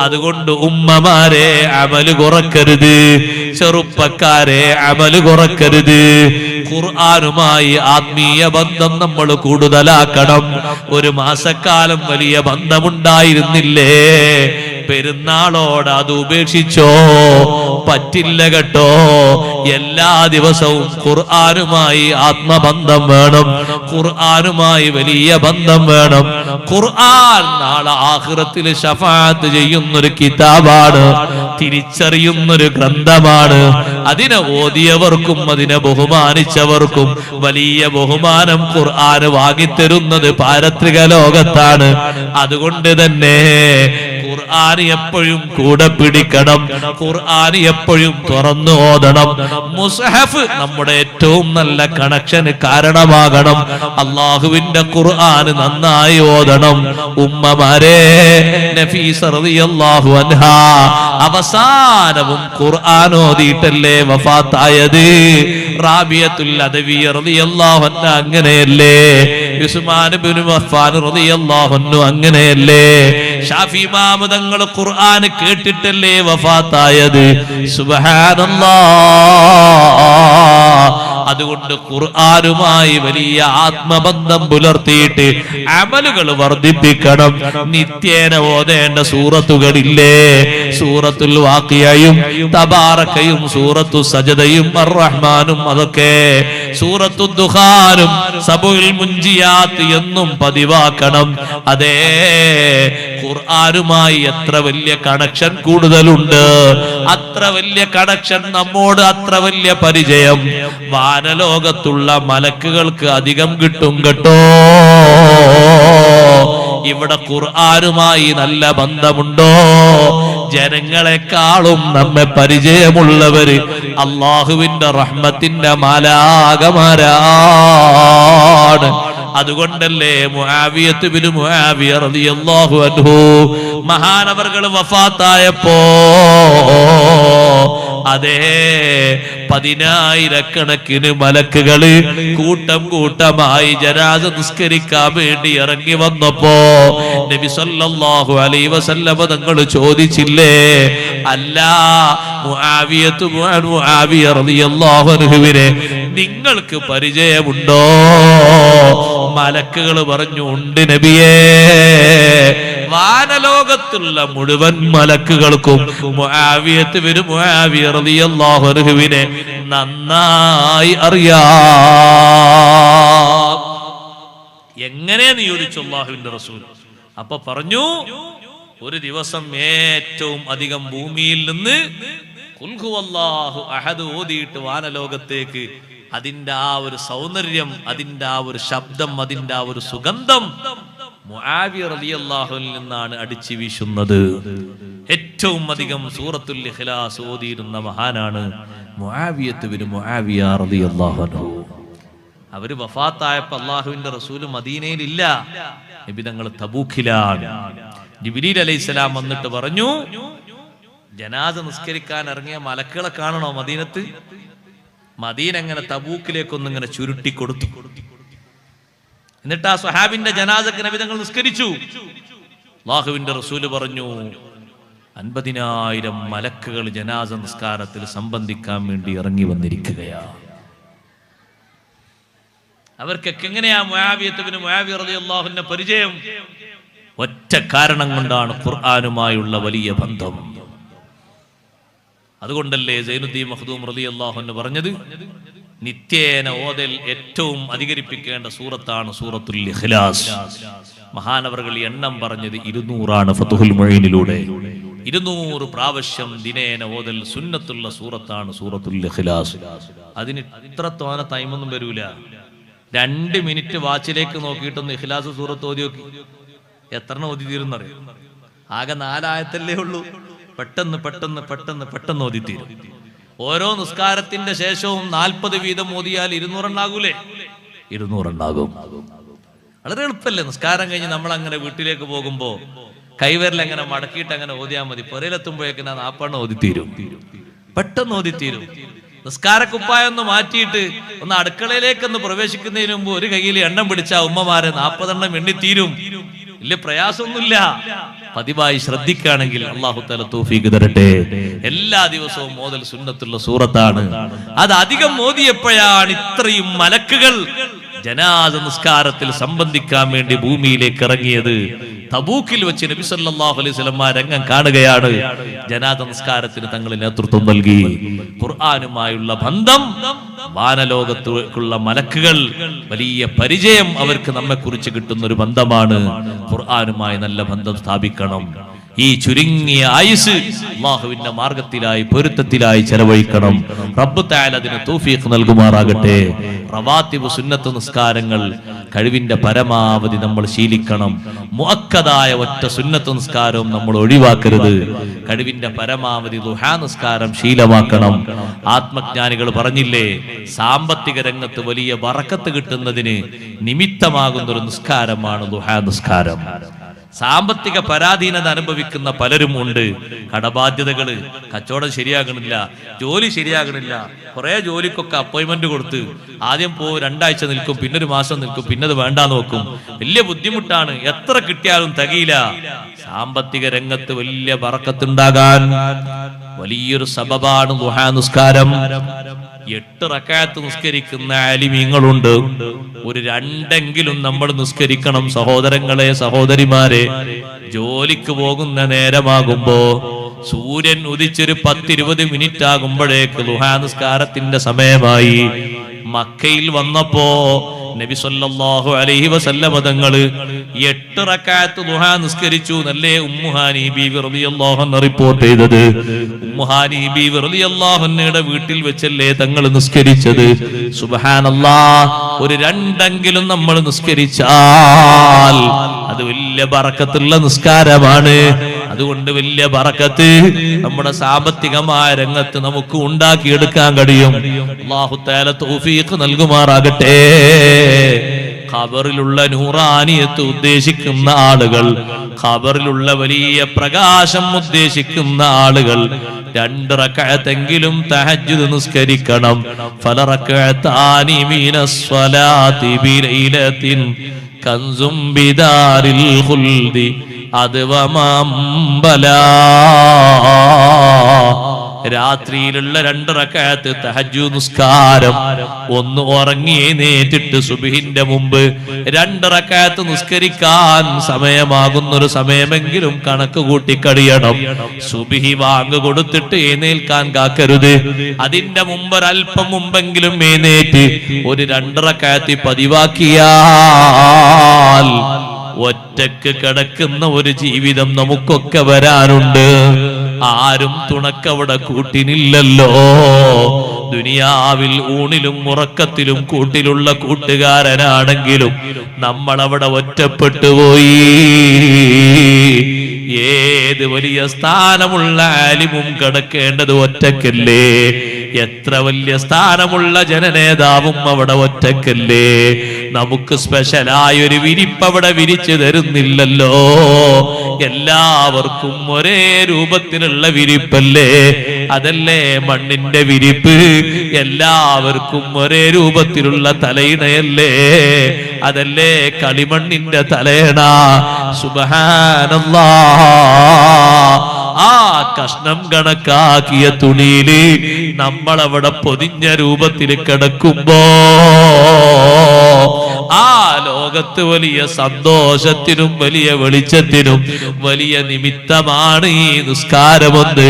അതുകൊണ്ട് ഉമ്മമാരെ അമല് കുറക്കരുത്, ചെറുപ്പക്കാരെ അമല് കുറക്കരുത്. ഖുർആനുമായി ആത്മീയ ബന്ധം നമ്മൾ കൂടുതലാക്കണം. ഒരു മാസക്കാലം വലിയ ബന്ധമുണ്ടായിരുന്നില്ലേ? പെരുന്നാളോട് അത് ഉപേക്ഷിച്ചോ? പറ്റില്ല കേട്ടോ. എല്ലാ ദിവസവും ഖുർആനുമായി ആത്മബന്ധം വേണം, ഖുർആനുമായി വലിയ ബന്ധം വേണം. ഖുർആൻ നാളെ ആഖിറത്തിൽ ശഫാഅത്ത് ചെയ്യുന്നൊരു കിതാബാണ്, തിരിച്ചറിയുന്നൊരു ഗ്രന്ഥമാണ്. അതിനെ ഓതിയവർക്കും അതിനെ ബഹുമാനിച്ചവർക്കും വലിയ ബഹുമാനം ഖുർആൻ വാങ്ങിത്തരുന്നത് പാരത്രിക ലോകത്താണ്. അതുകൊണ്ട് തന്നെ ഖുർആൻ എപ്പോഴും കൂടെ പിടിക്കണം, ഖുർആൻ എപ്പോഴും തുറന്നു ഓതണം. മുസ്ഹഫ് നമ്മുടെ ഏറ്റവും നല്ല കണക്ഷന് കാരണമാകണം. അള്ളാഹുവിന്റെ ഖുർആൻ നന്നായി ഓതണം. ഉമ്മമാരെ, നഫീസ റളിയല്ലാഹു അൻഹാ അവസാനവും ഖുർആൻ ഓതിയിട്ടല്ലേ വഫാത്തായത്. റാബിയത്തുൽ അദവിയ്യ റളിയല്ലാഹു അൻഹ അങ്ങനെയല്ലേ? ഉസ്മാൻ ഇബ്നു അഫ്ഫാൻ റളിയല്ലാഹു അൻഹു അങ്ങനെയല്ലേ? ഷാഫി ഇമാം തങ്ങൾ ഖുർആൻ കേട്ടിട്ടല്ലേ വഫാത്തായത്. സുബ്ഹാനല്ലാഹ്. അതുകൊണ്ട് ഖുർആനുമായി വലിയ ആത്മബന്ധം പുലർത്തിയിട്ട് അമലുകൾ വർദ്ധിപ്പിക്കണം. നിത്യേന ഓതേണ്ട സൂറത്തുകളില്ലേ? സൂറത്തുൽ വാഖിയയും തബാറകയും സൂറത്തു സജദയും അർ-റഹ്മാനും, അതൊക്കെ സൂറത്തു ദുഖാനും സബുൽ മുൻജിയാത്ത് എന്നും പതിവാക്കണം. അതേ, ഖുർആനുമായി എത്ര വലിയ കണക്ഷൻ കൂടുതലുണ്ട്, അത്ര വലിയ കണക്ഷൻ നമ്മോട്, അത്ര വലിയ പരിചയം വാനലോകത്തുള്ള മലക്കുകൾക്ക് അധികം കിട്ടും കേട്ടോ. ഇവിടെ ഖുർആനുമായി നല്ല ബന്ധമുണ്ടോ? ജനങ്ങളെക്കാളും നമ്മെ പരിചയമുള്ളവര് അള്ളാഹുവിന്റെ റഹ്മത്തിന്റെ മാലാഖമാരാണ്. അതുകൊണ്ടല്ലേ മുആവിയത്ത് ബിൻ മുആവിയ റളിയല്ലാഹു അൻഹു മഹാനവർകൾ വഫാത്തായപ്പോ അതേ 10,000 മലക്കുകള് കൂട്ടം കൂട്ടമായി ജനാസ നിസ്കരിക്കാൻ വേണ്ടി ഇറങ്ങി വന്നപ്പോ നബി സല്ലല്ലാഹു അലൈഹി വസല്ലം തങ്ങൾ ചോദിച്ചില്ലേ, അല്ല മുആവിയ റളിയല്ലാഹു അൻഹുവിനെ നിങ്ങൾക്ക് പരിചയമുണ്ടോ? മലക്കുകൾ പറഞ്ഞു, ഉണ്ട് നബിയേ. വാനലോകത്തുള്ള മുഴുവൻ മലക്കുകൾക്കും മുആവിയത്ത് ബിൻ മുആവിയ റളിയല്ലാഹു അൻഹുവിനെ നന്നായി അറിയാം. എങ്ങനെയെന്ന് ചോദിച്ചു അല്ലാഹുവിന്റെ റസൂൽ. അപ്പൊ പറഞ്ഞു, ഒരു ദിവസം ഏറ്റവും അധികം ഭൂമിയിൽ നിന്ന് ഖുൽ ഹുവല്ലാഹു അഹദ് ഓതിയിട്ട് വാനലോകത്തേക്ക് അതിന്റെ ആ ഒരു സൗന്ദര്യം, അതിന്റെ ആ ഒരു ശബ്ദം, അതിന്റെ ആ ഒരു സുഗന്ധം മുആവിയ റളിയല്ലാഹുവിൽ നിന്നാണ് അടിച്ചു വീശുന്നത്. ഏറ്റവും അധികം സൂറത്തുൽ ഇഖ്ലാസ് ഓതിയിരുന്ന മഹാനാണ് മുആവിയത്ത് ബിൻ മുആവിയ റളിയല്ലാഹു അൻഹു. അവര് വഫാത്തായപ്പോൾ അല്ലാഹുവിന്റെ റസൂൽ മദീനയിൽ ഇല്ല, നബി തങ്ങൾ തബൂക്കിലാണ്. ജിബ്രീൽ അലൈഹിസ്സലാം വന്നിട്ട് പറഞ്ഞു, ജനാസ നിസ്കരിക്കാൻ ഇറങ്ങിയ മലക്കുകളെ കാണണോ മദീനത്ത്? മദീന അങ്ങനെ തബൂക്കിലേക്കൊന്നിങ്ങനെ ചുരുട്ടി കൊടുത്തു. എന്നിട്ട് ആ സ്വഹാബിന്റെ ജനാസക്ക് നബി തങ്ങൾ നിസ്കരിച്ചു. അല്ലാഹുവിന്റെ റസൂല് പറഞ്ഞു, 50,000 മലക്കുകൾ ജനാസ നിസ്കാരത്തിൽ സംബന്ധിക്കാൻ വേണ്ടി ഇറങ്ങി വന്നിരിക്കുകയാണ്. അവർക്കൊക്കെ എങ്ങനെയാ മുആവിയത്ത് ബിൻ മുആവിയ റളിയല്ലാഹു അൻഹു പരിചയം? ഒറ്റ കാരണം കൊണ്ടാണ്, ഖുർആനുമായുള്ള വലിയ ബന്ധം. അതുകൊണ്ടല്ലേ സൈനുദ്ദീൻ മഖ്ദൂം റളിയല്ലാഹു അൻഹു പറഞ്ഞത്, നിത്യേന ഓതൽ ഏറ്റവും അധികരിപ്പിക്കേണ്ട സൂറത്താണ് സൂറത്തുൽ ഇഖ്ലാസ്. മഹാനവറുകൾ എണ്ണം പറഞ്ഞത് 200 ഫത്ഹുൽ മുഈനിലൂടെ. 200 പ്രാവശ്യം ദിനേന ഓതൽ സുന്നത്തുള്ള സൂറത്താണ് സൂറത്തുൽ ഇഖ്ലാസ്. അതിന് ഇത്രത്തോന ടൈമൊന്നും വരൂല. 2 മിനിറ്റ് വാച്ചിലേക്ക് നോക്കിയിട്ടൊന്ന് ഇഖ്ലാസ് സൂറത്ത് ഓതി നോക്കി, എത്ര ഓതി തീരുന്നറിയാം? ആകെ 4 ആയത്തല്ലേ ഉള്ളൂ. പെട്ടെന്ന് പെട്ടെന്ന് പെട്ടെന്ന് പെട്ടെന്ന് ഓതി തീരും. ഓരോ നിസ്കാരത്തിന്റെ ശേഷവും 40 വീതം ഓതിയാൽ 200 ഉണ്ടാകൂലേ? 200 ഉണ്ടാകും. വളരെ എളുപ്പല്ലേ? നിസ്കാരം കഴിഞ്ഞ് നമ്മൾ അങ്ങനെ വീട്ടിലേക്ക് പോകുമ്പോ കൈവരൽ അങ്ങനെ മടക്കിയിട്ട് അങ്ങനെ ഓതിയാൽ മതി. പുരയിലെത്തുമ്പോഴേക്ക് 40 ഓതി തീരും. പെട്ടെന്ന് ഓതി തീരും. നിസ്കാരക്കുപ്പായൊന്ന് മാറ്റിയിട്ട് ഒന്ന് അടുക്കളയിലേക്കൊന്ന് പ്രവേശിക്കുന്നതിന് മുമ്പ് ഒരു കയ്യിൽ എണ്ണം പിടിച്ച ഉമ്മമാരെ 40 എണ്ണം എണ്ണിത്തീരും. വലിയ പ്രയാസമൊന്നുമില്ല. പതിവായി ശ്രദ്ധിക്കുകയാണെങ്കിൽ അല്ലാഹു തആല തൗഫീഖ് തരട്ടെ. എല്ലാ ദിവസവും മോദൽ സുന്നത്തുള്ള സൂറത്താണ്. അത് അധികം മോദിയപ്പോഴാണ് ഇത്രയും മലക്കുകൾ ജനാസ നിസ്കാരത്തിൽ സംബന്ധിക്കാൻ വേണ്ടി ഭൂമിയിലേക്ക് ഇറങ്ങിയത്. തബൂക്കിൽ വെച്ച് നബി സല്ലല്ലാഹു അലൈഹി വസല്ലം രംഗം കാണുകയാണ്. ജനാസ നിസ്കാരത്തിന് തങ്ങൾ നേതൃത്വം നൽകി. ഖുർആനുമായുള്ള ബന്ധം, വാനലോകത്തുള്ള മലക്കുകൾ വലിയ പരിചയം അവർക്ക് നമ്മെ കുറിച്ച് കിട്ടുന്ന ഒരു ബന്ധമാണ്. ഖുർആനുമായി നല്ല ബന്ധം സ്ഥാപിക്കണം. ഈ ചുരുങ്ങിയ ആയുസ് അല്ലാഹുവിന്റെ മാർഗത്തിലായി പൊരുത്തത്തിലായി ചെലവഴിക്കണം. റബ്ബ് തആല അതിന് തൗഫീഖ് നൽകുമാറാകട്ടെ. റവാത്തിബ് സുന്നത്ത് നിസ്കാരങ്ങൾ കഴിവിന്റെ പരമാവധി നമ്മൾ ശീലിക്കണം. മുഅക്കദായ ഒറ്റ സുന്നത്ത് നിസ്കാരവും നമ്മൾ ഒഴിവാക്കരുത്. കഴിവിന്റെ പരമാവധി ദുഹാ നിസ്കാരം ശീലമാക്കണം. ആത്മജ്ഞാനികൾ പറഞ്ഞില്ലേ, സാമ്പത്തിക രംഗത്ത് വലിയ ബറക്കത്ത് കിട്ടുന്നതിന് നിമിത്തമാകുന്ന ഒരു നിസ്കാരമാണ് ദുഹാ നിസ്കാരം. സാമ്പത്തിക പരാധീനത അനുഭവിക്കുന്ന പലരും ഉണ്ട്. കടബാധ്യതകള്, കച്ചവടം ശരിയാകണില്ല, ജോലി ശരിയാകണില്ല. കുറെ ജോലിക്കൊക്കെ അപ്പോയിന്റ്മെന്റ് കൊടുത്ത് ആദ്യം 2 ആഴ്ച നിൽക്കും, പിന്നെ 1 മാസം നിൽക്കും, പിന്നെ അത് വേണ്ടാന്ന് നോക്കും. വലിയ ബുദ്ധിമുട്ടാണ്. എത്ര കിട്ടിയാലും തികയില്ല. സാമ്പത്തിക രംഗത്ത് വലിയ ബറക്കത്തുണ്ടാകാൻ വലിയൊരു സബബാണ് ദുഹാ നിസ്കാരം. 8 റക്അത്ത് നിസ്കരിക്കുന്ന ആലിമീങ്ങളുണ്ട്. ഒരു 2 നമ്മൾ നിസ്കരിക്കണം. സഹോദരങ്ങളെ, സഹോദരിമാരെ, ജോലിക്ക് പോകുന്ന നേരമാകുമ്പോ സൂര്യൻ ഉദിച്ചൊരു 10-20 മിനിറ്റ് ആകുമ്പോഴേക്ക് ദുഹാ നിസ്കാരത്തിന്റെ സമയമായി. മക്കയിൽ വന്നപ്പോ നബി സല്ലല്ലാഹു അലൈഹി വസല്ലം തങ്ങൾ 8 റക്അത്ത് ദുഹാ നിസ്കരിച്ചു നല്ലേ ഉമ്മുഹാനി ബീവി റളിയല്ലാഹു അൻഹ റിപ്പോർട്ട് ചെയ്തത്. ഉമ്മുഹാനി ബീവി റളിയല്ലാഹു അൻഹയുടെ വീട്ടിൽ വെച്ചല്ലേ തങ്ങൾ നിസ്കരിച്ചത്. സുബ്ഹാനല്ലാഹ്, ഒരു 2 നമ്മൾ നിസ്കരിച്ചാൽ അത് വലിയ ബറക്കത്തുള്ള നിസ്കാരമാണ്. അതുകൊണ്ട് വലിയ ബറക്കത്ത് നമ്മുടെ സാമ്പത്തികമായ രംഗത്ത് നമുക്ക് ഉണ്ടാക്കിയെടുക്കാൻ കഴിയും. അല്ലാഹു തആല തൗഫീഖ് നൽകുമാറാകട്ടെ. ഖബറിലുള്ള നൂറാനിയത്ത് ഉദ്ദേശിക്കുന്ന ആളുകൾ, ഖബറിലുള്ള വലിയ പ്രകാശം ഉദ്ദേശിക്കുന്ന ആളുകൾ 2 റക്അത്തെങ്കിലും തഹജ്ജുദ് നിസ്കരിക്കണം. ഫലറക്അതാനി മിനസ് സ്വലാത്തി ബിലൈലത്തിൻ കൻസും ബിദാരിൽ ഖുൽദി അദ്വമംബലാ. രാത്രിയിലുള്ള 2 റക്അത്ത് തഹജ്ജുദ് നിസ്കാരം, ഒന്ന് ഉറങ്ങി എഴുന്നേറ്റിട്ട് സുബ്ഹിന്റെ മുമ്പ് 2 റക്അത്ത് നിസ്കരിക്കാൻ സമയമാകുന്നൊരു സമയമെങ്കിലും കണക്ക് കൂട്ടി കഴിയണം. സുബ്ഹി വാങ്ക് കൊടുത്തിട്ട് എഴുന്നേൽക്കാൻ കാക്കരുത്. അതിന്റെ മുമ്പ് ഒരല്പം മുമ്പെങ്കിലും എഴുന്നേറ്റ് ഒരു 2 റക്അത്ത് പതിവാക്കിയാൽ ഒറ്റക്ക് കിടക്കുന്ന ഒരു ജീവിതം നമുക്കൊക്കെ വരാനുണ്ട്. ആരും തുണക്കവിടെ കൂട്ടിനില്ലല്ലോ. ദുനിയാവിൽ ഊണിലും ഉറക്കത്തിലും കൂട്ടിലുള്ള കൂട്ടുകാരനാണെങ്കിലും നമ്മളവിടെ ഒറ്റപ്പെട്ടു പോയി. ഏത് വലിയ സ്ഥാനമുള്ള ആലിമും കിടക്കേണ്ടത് ഒറ്റക്കല്ലേ? എത്ര വലിയ സ്ഥാനമുള്ള ജനനേതാവും അവിടെ ഒറ്റക്കല്ലേ? നമുക്ക് സ്പെഷ്യലായ ഒരു വിരിപ്പ് അവിടെ വിരിച്ചു തരുന്നില്ലല്ലോ. എല്ലാവർക്കും ഒരേ രൂപത്തിലുള്ള വിരിപ്പല്ലേ? അതല്ലേ മണ്ണിന്റെ വിരിപ്പ്? എല്ലാവർക്കും ഒരേ രൂപത്തിലുള്ള തലയിണയല്ലേ? അതല്ലേ കളിമണ്ണിന്റെ തലയണ? സുബ്ഹാനല്ലാഹ്, ആ കഷ്ണം കണക്കാക്കിയ തുണിയില് നമ്മളവിടെ പൊതിഞ്ഞ രൂപത്തിൽ കിടക്കുമ്പോ ആ ലോകത്ത് വലിയ സന്തോഷത്തിനും വലിയ വെളിച്ചത്തിനും വലിയ നിമിത്തമാണ് ഈ നിസ്കാരമൊന്ന്.